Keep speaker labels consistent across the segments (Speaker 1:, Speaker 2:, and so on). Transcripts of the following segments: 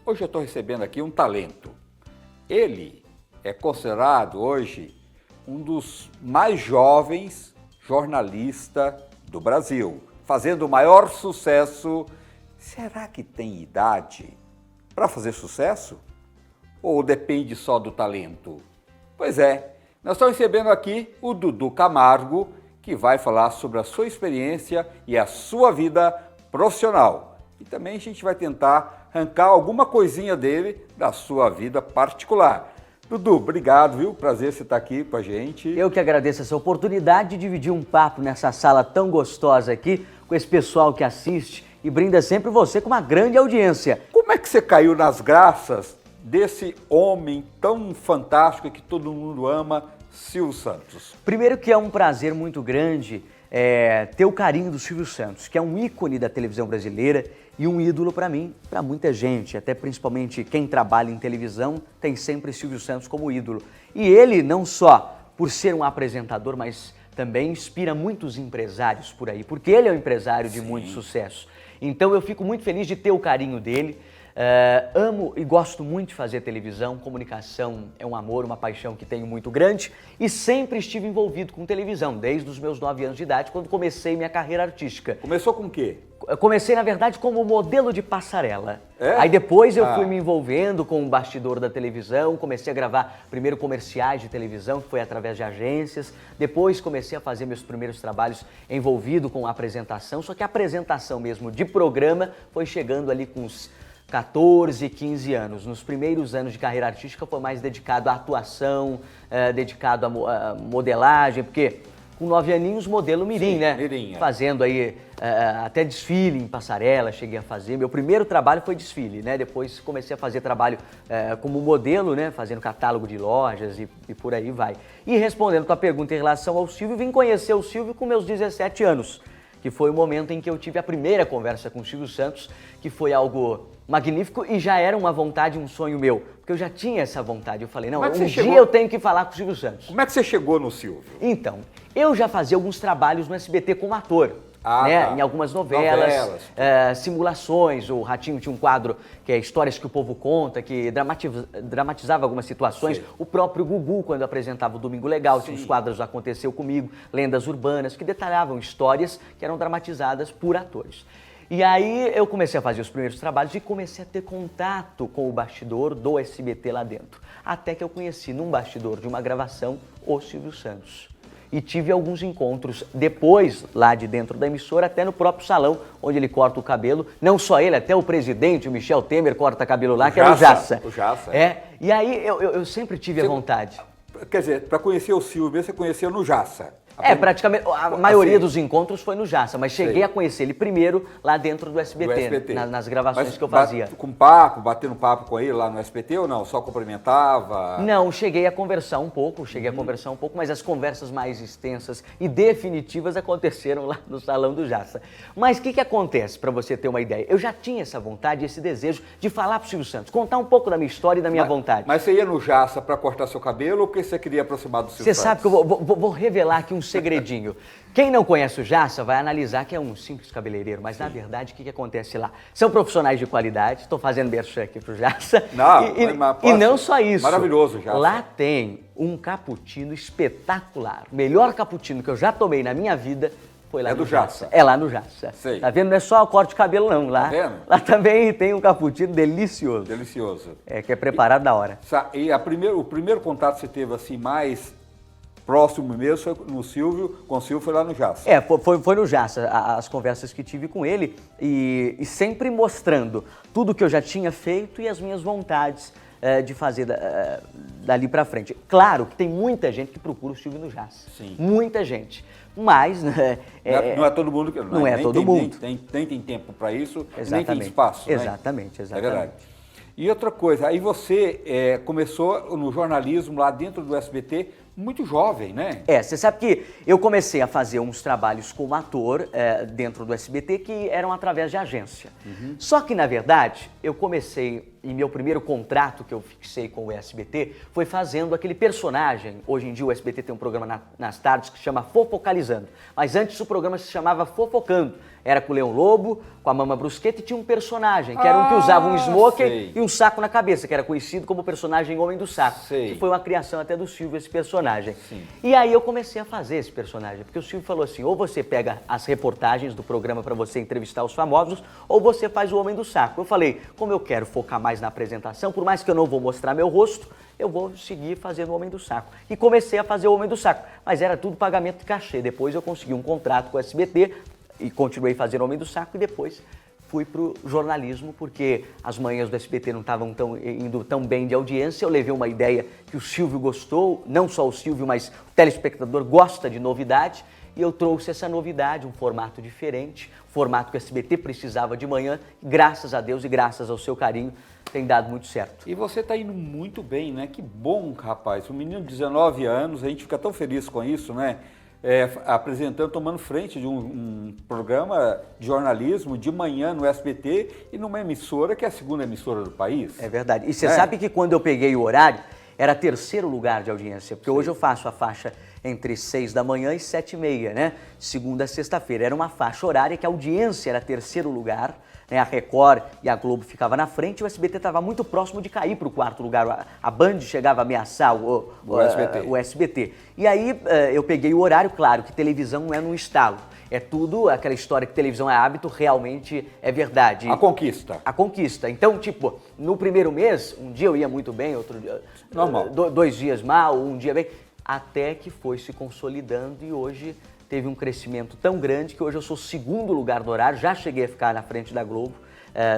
Speaker 1: Hoje eu estou recebendo aqui um talento. Ele é considerado hoje um dos mais jovens jornalistas do Brasil, fazendo o maior sucesso. Será que tem idade para fazer sucesso? Ou depende só do talento? Pois é, nós estamos recebendo aqui o Dudu Camargo, que vai falar sobre a sua experiência e a sua vida profissional. E também a gente vai tentar arrancar alguma coisinha dele da sua vida particular. Dudu, obrigado, viu? Prazer você estar aqui com a gente.
Speaker 2: Eu que agradeço essa oportunidade de dividir um papo nessa sala tão gostosa aqui, com esse pessoal que assiste e brinda sempre você com uma grande audiência.
Speaker 1: Como é que você caiu nas graças desse homem tão fantástico que todo mundo ama, Silvio Santos?
Speaker 2: Primeiro que é um prazer muito grande ter o carinho do Silvio Santos, que é um ícone da televisão brasileira e um ídolo para mim, para muita gente, até principalmente quem trabalha em televisão tem sempre Silvio Santos como ídolo. E ele não só por ser um apresentador, mas também inspira muitos empresários por aí, porque ele é um empresário de muito sucesso. Então eu fico muito feliz de ter o carinho dele. Amo e gosto muito de fazer televisão, comunicação é um amor, uma paixão que tenho muito grande e sempre estive envolvido com televisão, desde os meus 9 anos de idade, quando comecei minha carreira artística.
Speaker 1: Começou com o quê?
Speaker 2: Eu comecei, na verdade, como modelo de passarela.
Speaker 1: É?
Speaker 2: Aí depois eu fui me envolvendo com o bastidor da televisão, comecei a gravar primeiro comerciais de televisão, que foi através de agências, depois comecei a fazer meus primeiros trabalhos envolvido com a apresentação, só que a apresentação mesmo de programa foi chegando ali com uns 14, 15 anos. Nos primeiros anos de carreira artística foi mais dedicado à atuação, dedicado à modelagem, porque com 9 aninhos, modelo mirim, né?
Speaker 1: Mirim,
Speaker 2: Fazendo aí até desfile em passarela, cheguei a fazer. Meu primeiro trabalho foi desfile, né? Depois comecei a fazer trabalho como modelo, né? Fazendo catálogo de lojas e por aí vai. E respondendo a tua pergunta em relação ao Silvio, vim conhecer o Silvio com meus 17 anos, que foi o momento em que eu tive a primeira conversa com o Silvio Santos, que foi algo magnífico e já era uma vontade, um sonho meu, porque eu já tinha essa vontade. Eu falei, não, um dia eu tenho que falar com o Silvio Santos.
Speaker 1: Como é que você chegou no Silvio?
Speaker 2: Então, eu já fazia alguns trabalhos no SBT como ator. Né? Em algumas novelas. Simulações. O Ratinho tinha um quadro que é Histórias que o Povo Conta, que dramatizava algumas situações. Sim. O próprio Gugu, quando apresentava o Domingo Legal, tinha os quadros Aconteceu Comigo, Lendas Urbanas, que detalhavam histórias que eram dramatizadas por atores. E aí eu comecei a fazer os primeiros trabalhos e comecei a ter contato com o bastidor do SBT lá dentro. Até que eu conheci num bastidor de uma gravação o Silvio Santos. E tive alguns encontros depois, lá de dentro da emissora, até no próprio salão, onde ele corta o cabelo. Não só ele, até o presidente, o Michel Temer, corta cabelo lá, que era o Jassa.
Speaker 1: O Jassa.
Speaker 2: E aí eu sempre tive a vontade.
Speaker 1: Quer dizer, para conhecer o Silvio, você conheceu no Jassa.
Speaker 2: Praticamente, a maioria dos encontros foi no Jassa, mas cheguei a conhecer ele primeiro lá dentro do SBT, nas gravações que eu fazia.
Speaker 1: Batendo papo com ele lá no SBT ou não? Só cumprimentava?
Speaker 2: Não, cheguei a conversar um pouco, mas as conversas mais extensas e definitivas aconteceram lá no Salão do Jassa. Mas o que acontece, para você ter uma ideia? Eu já tinha essa vontade, esse desejo de falar pro Silvio Santos, contar um pouco da minha história e da minha vontade.
Speaker 1: Mas você ia no Jassa para cortar seu cabelo ou porque você queria aproximar do Silvio Santos?
Speaker 2: Você sabe que eu vou revelar aqui um segredinho. Quem não conhece o Jassa vai analisar que é um simples cabeleireiro, mas na verdade o que acontece lá? São profissionais de qualidade, estou fazendo merchan aqui pro Jassa. E não só isso.
Speaker 1: Maravilhoso, Jassa.
Speaker 2: Lá tem um cappuccino espetacular. O melhor cappuccino que eu já tomei na minha vida foi lá no Jassa. É lá no Jassa.
Speaker 1: Sei.
Speaker 2: Tá vendo? Não é só o corte de cabelo não. Lá,
Speaker 1: tá vendo?
Speaker 2: Lá também tem um cappuccino delicioso.
Speaker 1: Delicioso.
Speaker 2: Que é preparado na hora.
Speaker 1: E o primeiro contato que você teve assim mais próximo mesmo foi com o Silvio foi lá no Jassa.
Speaker 2: Foi no Jassa, as conversas que tive com ele e sempre mostrando tudo que eu já tinha feito e as minhas vontades de fazer dali pra frente. Claro que tem muita gente que procura o Silvio no Jassa.
Speaker 1: Sim.
Speaker 2: Muita gente. Mas...
Speaker 1: não é todo mundo que...
Speaker 2: Não é todo mundo.
Speaker 1: Nem tem tempo para isso,
Speaker 2: exatamente,
Speaker 1: nem tem espaço.
Speaker 2: Exatamente, né?
Speaker 1: É verdade. E outra coisa, aí você começou no jornalismo lá dentro do SBT muito jovem, né?
Speaker 2: Você sabe que eu comecei a fazer uns trabalhos como ator dentro do SBT que eram através de agência. Só que, na verdade, eu comecei e meu primeiro contrato que eu fixei com o SBT foi fazendo aquele personagem. Hoje em dia o SBT tem um programa nas tardes que se chama Fofocalizando, mas antes o programa se chamava Fofocando. Era com o Leão Lobo, com a Mama Brusqueta, e tinha um personagem, que era um que usava um smoker e um saco na cabeça, que era conhecido como personagem Homem do Saco. Que foi uma criação até do Silvio, esse personagem.
Speaker 1: Sim.
Speaker 2: E aí eu comecei a fazer esse personagem, porque o Silvio falou assim, ou você pega as reportagens do programa para você entrevistar os famosos, ou você faz o Homem do Saco. Eu falei, como eu quero focar mais na apresentação, por mais que eu não vou mostrar meu rosto, eu vou seguir fazendo o Homem do Saco. E comecei a fazer o Homem do Saco, mas era tudo pagamento de cachê. Depois eu consegui um contrato com o SBT, e continuei fazendo Homem do Saco, e depois fui para o jornalismo, porque as manhãs do SBT não estavam indo tão bem de audiência. Eu levei uma ideia que o Silvio gostou, não só o Silvio, mas o telespectador gosta de novidade, e eu trouxe essa novidade, um formato diferente, um formato que o SBT precisava de manhã, e graças a Deus e graças ao seu carinho, tem dado muito certo.
Speaker 1: E você está indo muito bem, né? Que bom, rapaz. Um menino de 19 anos, a gente fica tão feliz com isso, né? Apresentando, tomando frente de um programa de jornalismo de manhã no SBT e numa emissora que é a segunda emissora do país.
Speaker 2: É verdade. E você sabe que quando eu peguei o horário, era terceiro lugar de audiência, porque hoje eu faço a faixa entre 6 da manhã e 7h30, né? Segunda a sexta-feira. Era uma faixa horária que a audiência era terceiro lugar, né? A Record e a Globo ficavam na frente, e o SBT estava muito próximo de cair para o quarto lugar. A Band chegava a ameaçar o SBT. E aí eu peguei o horário, claro que televisão não é num estalo. É tudo, aquela história que televisão é hábito, realmente é verdade.
Speaker 1: A conquista.
Speaker 2: A conquista. Então, tipo, no primeiro mês, um dia eu ia muito bem, outro dia...
Speaker 1: Normal.
Speaker 2: 2 dias mal, um dia bem, até que foi se consolidando, e hoje teve um crescimento tão grande que hoje eu sou segundo lugar do horário, já cheguei a ficar na frente da Globo,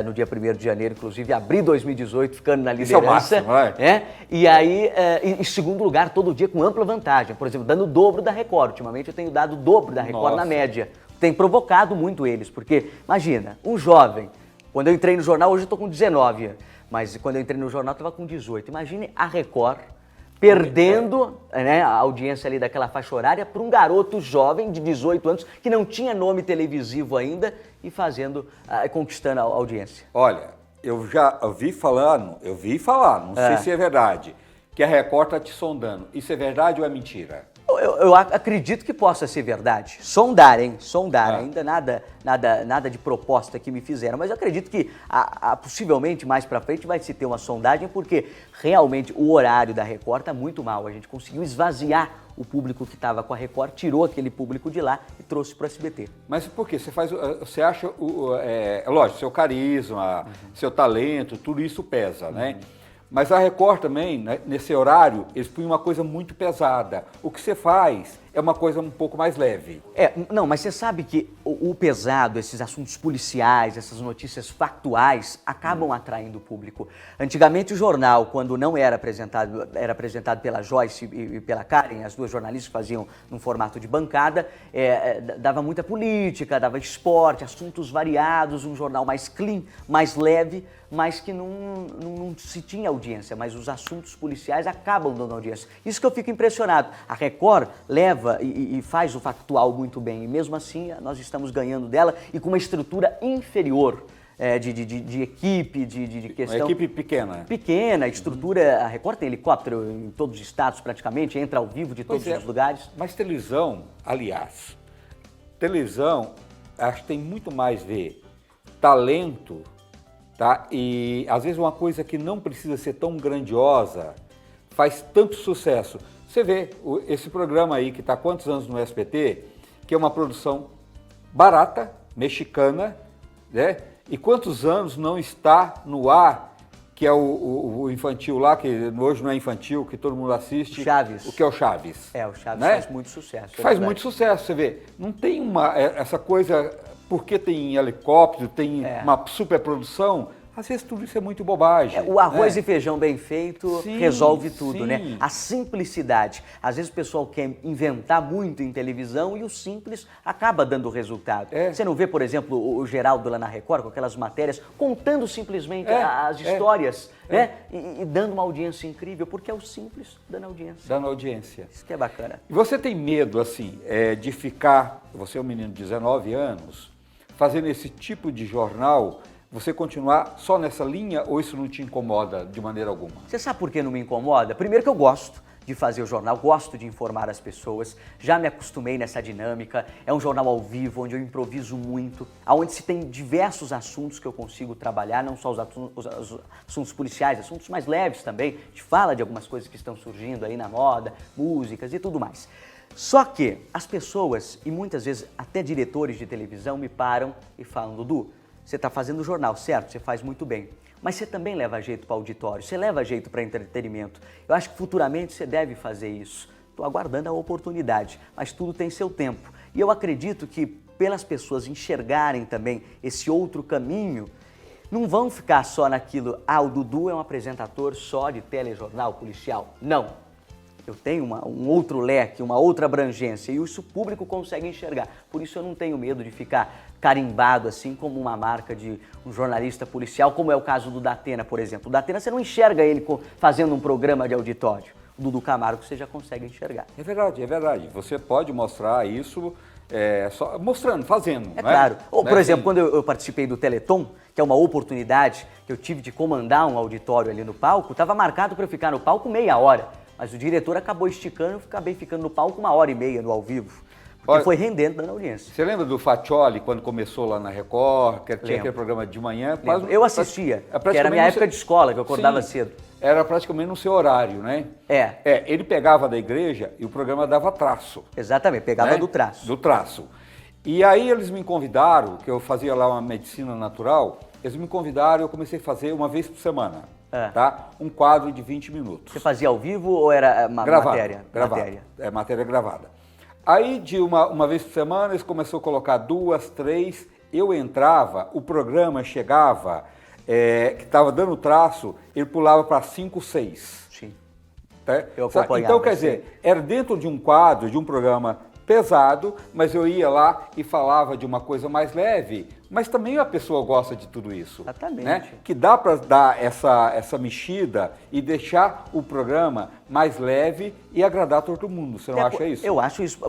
Speaker 2: no dia 1º de janeiro, inclusive, abri 2018 ficando na liderança.
Speaker 1: Isso é o máximo,
Speaker 2: E aí, em segundo lugar, todo dia com ampla vantagem, por exemplo, dando o dobro da Record. Ultimamente eu tenho dado o dobro da Record na média. Tem provocado muito eles, porque, imagina, um jovem, quando eu entrei no jornal, hoje eu estou com 19, mas quando eu entrei no jornal eu estava com 18. Imagine a Record perdendo, né, a audiência ali daquela faixa horária para um garoto jovem de 18 anos que não tinha nome televisivo ainda e conquistando a audiência.
Speaker 1: Olha, eu já ouvi falar, não sei se é verdade, que a Record está te sondando. Isso é verdade ou é mentira?
Speaker 2: Eu acredito que possa ser verdade. Sondar, hein? Sondar. Ainda nada de proposta que me fizeram. Mas eu acredito que possivelmente mais pra frente vai se ter uma sondagem, porque realmente o horário da Record tá muito mal. A gente conseguiu esvaziar o público que estava com a Record, tirou aquele público de lá e trouxe para o SBT.
Speaker 1: Mas por quê? Você acha, lógico, seu carisma, seu talento, tudo isso pesa, né? Mas a Record também, né, nesse horário, eles põem uma coisa muito pesada. O que você faz é uma coisa um pouco mais leve.
Speaker 2: Não, mas você sabe que o pesado, esses assuntos policiais, essas notícias factuais, acabam atraindo o público. Antigamente o jornal, quando não era apresentado pela Joyce e pela Karen, as duas jornalistas que faziam num formato de bancada, dava muita política, dava esporte, assuntos variados, um jornal mais clean, mais leve, mas que não se tinha audiência, mas os assuntos policiais acabam dando audiência. Isso que eu fico impressionado. A Record leva e faz o factual muito bem, e mesmo assim nós estamos ganhando dela e com uma estrutura inferior de equipe, de questão...
Speaker 1: Uma equipe pequena.
Speaker 2: Pequena, estrutura... A Record tem helicóptero em todos os estados praticamente, entra ao vivo de todos os lugares.
Speaker 1: Mas televisão, aliás, acho que tem muito mais ver talento, tá? E às vezes uma coisa que não precisa ser tão grandiosa faz tanto sucesso. Você vê esse programa aí que está há quantos anos no SBT, que é uma produção barata, mexicana, né? E quantos anos não está no ar, que é o infantil lá, que hoje não é infantil, que todo mundo assiste.
Speaker 2: Chaves.
Speaker 1: O que é o Chaves.
Speaker 2: O Chaves, né? Faz muito sucesso.
Speaker 1: Faz muito sucesso, você vê. Não tem essa coisa, porque tem helicóptero, tem uma superprodução. Às vezes tudo isso é muito bobagem.
Speaker 2: O arroz e feijão bem feito resolve tudo, né?
Speaker 1: Sim.
Speaker 2: A simplicidade. Às vezes o pessoal quer inventar muito em televisão e o simples acaba dando resultado. Você não vê, por exemplo, o Geraldo lá na Record com aquelas matérias contando simplesmente as histórias, né? E dando uma audiência incrível, porque é o simples dando audiência.
Speaker 1: Dando audiência.
Speaker 2: Isso que é bacana.
Speaker 1: E você tem medo, assim, de ficar, você é um menino de 19 anos, fazendo esse tipo de jornal, você continuar só nessa linha ou isso não te incomoda de maneira alguma?
Speaker 2: Você sabe por que não me incomoda? Primeiro que eu gosto de fazer o jornal, gosto de informar as pessoas, já me acostumei nessa dinâmica, é um jornal ao vivo, onde eu improviso muito, onde se tem diversos assuntos que eu consigo trabalhar, não só os assuntos policiais, assuntos mais leves também, a gente fala de algumas coisas que estão surgindo aí na moda, músicas e tudo mais. Só que as pessoas, e muitas vezes até diretores de televisão, me param e falam: Dudu, você está fazendo jornal, certo? Você faz muito bem. Mas você também leva jeito para o auditório, você leva jeito para entretenimento. Eu acho que futuramente você deve fazer isso. Estou aguardando a oportunidade, mas tudo tem seu tempo. E eu acredito que pelas pessoas enxergarem também esse outro caminho, não vão ficar só naquilo: o Dudu é um apresentador só de telejornal policial. Não. Eu tenho um outro leque, uma outra abrangência, e isso o público consegue enxergar. Por isso eu não tenho medo de ficar carimbado assim como uma marca de um jornalista policial, como é o caso do Datena, por exemplo. O Datena você não enxerga ele fazendo um programa de auditório. O Dudu Camargo você já consegue enxergar.
Speaker 1: É verdade, é verdade. Você pode mostrar isso só mostrando, fazendo.
Speaker 2: É claro. Ou, por exemplo, quando eu participei do Teleton, que é uma oportunidade que eu tive de comandar um auditório ali no palco, estava marcado para eu ficar no palco meia hora. Mas o diretor acabou esticando, eu acabei ficando no palco 1h30 no ao vivo. Porque
Speaker 1: Olha,
Speaker 2: foi rendendo dando audiência.
Speaker 1: Você lembra do Faccioli, quando começou lá na Record, que tinha aquele programa de manhã?
Speaker 2: Eu assistia, que era a minha época de escola, que eu acordava cedo.
Speaker 1: Era praticamente no seu horário, né? Ele pegava da igreja e o programa dava traço.
Speaker 2: Exatamente, pegava do traço.
Speaker 1: Do traço. E aí eles me convidaram, que eu fazia lá uma medicina natural, eles me convidaram e eu comecei a fazer uma vez por semana. Tá? Um quadro de 20 minutos.
Speaker 2: Você fazia ao vivo ou era matéria?
Speaker 1: Matéria. Matéria gravada. Aí, de uma vez por semana, eles começaram a colocar 2, 3, eu entrava, o programa chegava, que estava dando traço, ele pulava para 5, 6.
Speaker 2: Sim.
Speaker 1: Tá?
Speaker 2: Eu acompanhava.
Speaker 1: Então, quer dizer, era dentro de um quadro, de um programa pesado, mas eu ia lá e falava de uma coisa mais leve, mas também a pessoa gosta de tudo isso.
Speaker 2: Exatamente.
Speaker 1: Né? Que dá para dar essa mexida e deixar o programa mais leve e agradar todo mundo. Você não acha isso?
Speaker 2: Eu acho isso,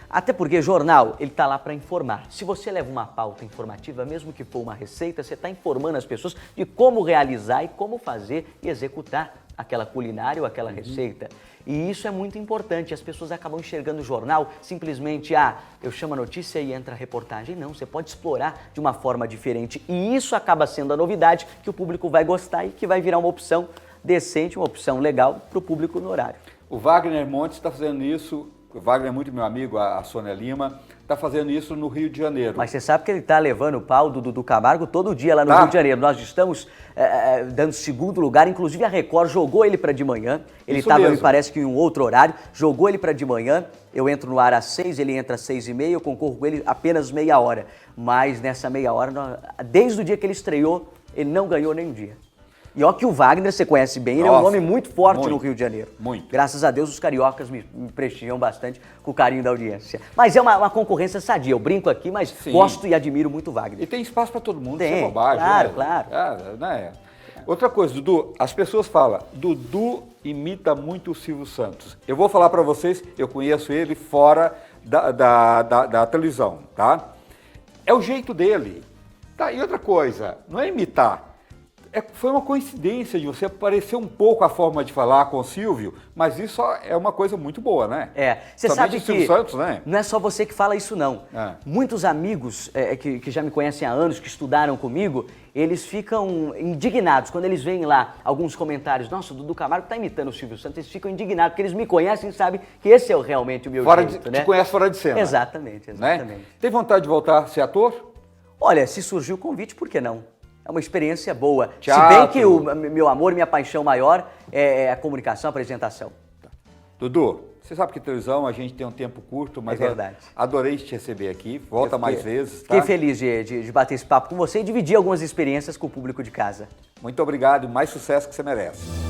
Speaker 2: até porque jornal, ele está lá para informar. Se você leva uma pauta informativa, mesmo que for uma receita, você está informando as pessoas de como realizar e como fazer e executar aquela culinária ou aquela receita. E isso é muito importante, as pessoas acabam enxergando o jornal simplesmente, eu chamo a notícia e entra a reportagem. Não, você pode explorar de uma forma diferente e isso acaba sendo a novidade que o público vai gostar e que vai virar uma opção decente, uma opção legal para o público no horário.
Speaker 1: O Wagner Montes está fazendo isso, o Wagner é muito meu amigo, a Sônia Lima, está fazendo isso no Rio de Janeiro.
Speaker 2: Mas você sabe que ele está levando o pau do Dudu Camargo todo dia lá no Rio de Janeiro. Nós estamos dando segundo lugar, inclusive a Record jogou ele para de manhã. Ele estava, me parece que em um outro horário, jogou ele para de manhã. Eu entro no ar às 6, ele entra às 6h30, eu concorro com ele apenas meia hora. Mas nessa meia hora, desde o dia que ele estreou, ele não ganhou nenhum dia. E ó que o Wagner, você conhece bem, ele é um nome muito forte no Rio de Janeiro.
Speaker 1: Muito.
Speaker 2: Graças a Deus os cariocas me prestigiam bastante com o carinho da audiência. Mas é uma concorrência sadia, eu brinco aqui, mas gosto e admiro muito o Wagner.
Speaker 1: E tem espaço para todo mundo,
Speaker 2: tem,
Speaker 1: isso é bobagem.
Speaker 2: Claro, claro.
Speaker 1: Né? Outra coisa, Dudu, as pessoas falam, Dudu imita muito o Silvio Santos. Eu vou falar para vocês, eu conheço ele fora da televisão, tá? É o jeito dele. Tá? E outra coisa, não é imitar. Foi uma coincidência de você parecer um pouco a forma de falar com o Silvio, mas isso é uma coisa muito boa, né?
Speaker 2: Você sabe que
Speaker 1: Santos, né?
Speaker 2: Não é só você que fala isso, não. Muitos amigos que já me conhecem há anos, que estudaram comigo, eles ficam indignados quando eles veem lá alguns comentários. Nossa, o Dudu Camargo está imitando o Silvio Santos. Eles ficam indignados porque eles me conhecem e sabem que esse é realmente o meu jeito, né?
Speaker 1: Te conhece fora de cena.
Speaker 2: Exatamente, exatamente.
Speaker 1: Né? Tem vontade de voltar a ser ator?
Speaker 2: Olha, se surgiu o convite, por que não? É uma experiência boa.
Speaker 1: Teatro.
Speaker 2: Se bem que o meu amor, minha paixão maior é a comunicação, a apresentação.
Speaker 1: Dudu, você sabe que televisão a gente tem um tempo curto, mas
Speaker 2: verdade.
Speaker 1: Adorei te receber aqui. Volta mais vezes.
Speaker 2: Fiquei feliz de bater esse papo com você e dividir algumas experiências com o público de casa.
Speaker 1: Muito obrigado e mais sucesso que você merece.